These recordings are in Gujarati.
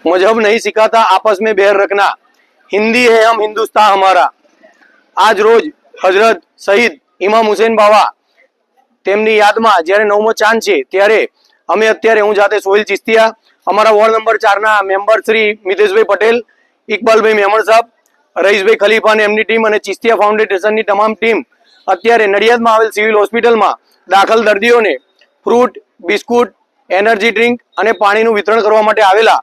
मजहब नहीं सिखाता आपस में बैर रखना, हिंदी है हम हिंदुस्तान हमारा। आज रोज हजरत शहीद इमाम हुसैन बाबा તેમની યાદમાં જ્યારે 9મો ચાંદ છે ત્યારે અમે અત્યારે હું જાતે સોહિલ ચિસ્તિયા, અમારા વોર્ડ નંબર 4 ના મેમ્બર શ્રી મિતેશભાઈ પટેલ, ઇકબાલભાઈ મેમણ સાહેબ, રઈસભાઈ ખલીફા અને એમની ટીમ અને ચિસ્તિયા ફાઉન્ડેશનની તમામ ટીમ અત્યારે નડિયાદમાં આવેલ સિવિલ હોસ્પિટલમાં દાખલ દર્દીઓને ફ્રૂટ, બિસ્કુટ, એનર્જી ડ્રિંક અને પાણીનું વિતરણ કરવા માટે આવેલા।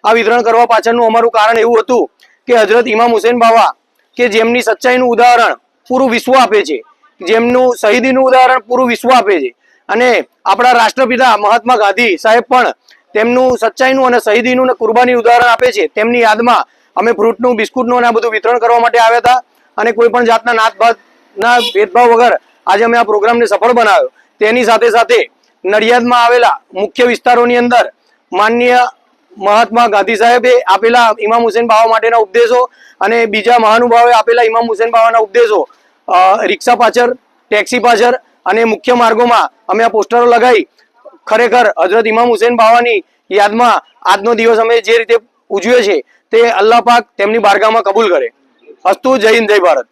આ વિતરણ કરવા પાછળનું અમારું કારણ એવું હતું કે હજરત ઇમામ હુસૈન બાબા કે જેમની સચ્ચાઈનું ઉદાહરણ પૂરું વિશ્વ આપે છે, જેમનું શહીદીનું ઉદાહરણ પૂરું વિશ્વ આપે છે અને આપણા રાષ્ટ્રપિતા મહાત્મા ગાંધી સાહેબ પણ તેમનું સચ્ચાઈનું અને શહીદીનું અને કુરબાનીનું ઉદાહરણ આપે છે। તેમની યાદમાં અમે ફ્રૂટનું, બિસ્કુટનું અને આ બધું વિતરણ કરવા માટે આવ્યા હતા અને કોઈ પણ જાતના નાતભાતના ભેદભાવ વગર આજે અમે આ પ્રોગ્રામને સફળ બનાવ્યો। તેની સાથે સાથે નડિયાદમાં આવેલા મુખ્ય વિસ્તારોની અંદર માનનીય મહાત્મા ગાંધી સાહેબે આપેલા ઇમામ હુસૈન બાબા માટેના ઉપદેશો અને બીજા મહાનુભાવોએ આપેલા ઇમામ હુસૈન બાબાના ઉપદેશો રિક્ષા પાછળ, ટેક્સી પાછળ અને મુખ્ય માર્ગોમાં અમે આ પોસ્ટરો લગાવી ખરેખર હજરત ઇમામ હુસૈન બાબાની યાદમાં આજનો દિવસ અમે જે રીતે ઉજવીએ છીએ તે અલ્લાહ પાક તેમની બારગાહમાં કબૂલ કરે। અસ્તુ, જય હિન્દ, જય ભારત।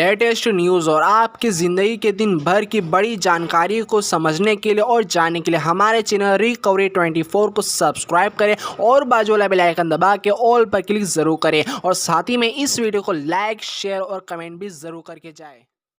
लेटेस्ट न्यूज़ और आपकी ज़िंदगी के दिन भर की बड़ी जानकारी को समझने के लिए और जानने के लिए हमारे चैनल रिकवरी 24 को सब्सक्राइब करें और बाजू वाला बेल आइकन दबा के ऑल पर क्लिक ज़रूर करें और साथ ही में इस वीडियो को लाइक, शेयर और कमेंट भी ज़रूर करके जाएं।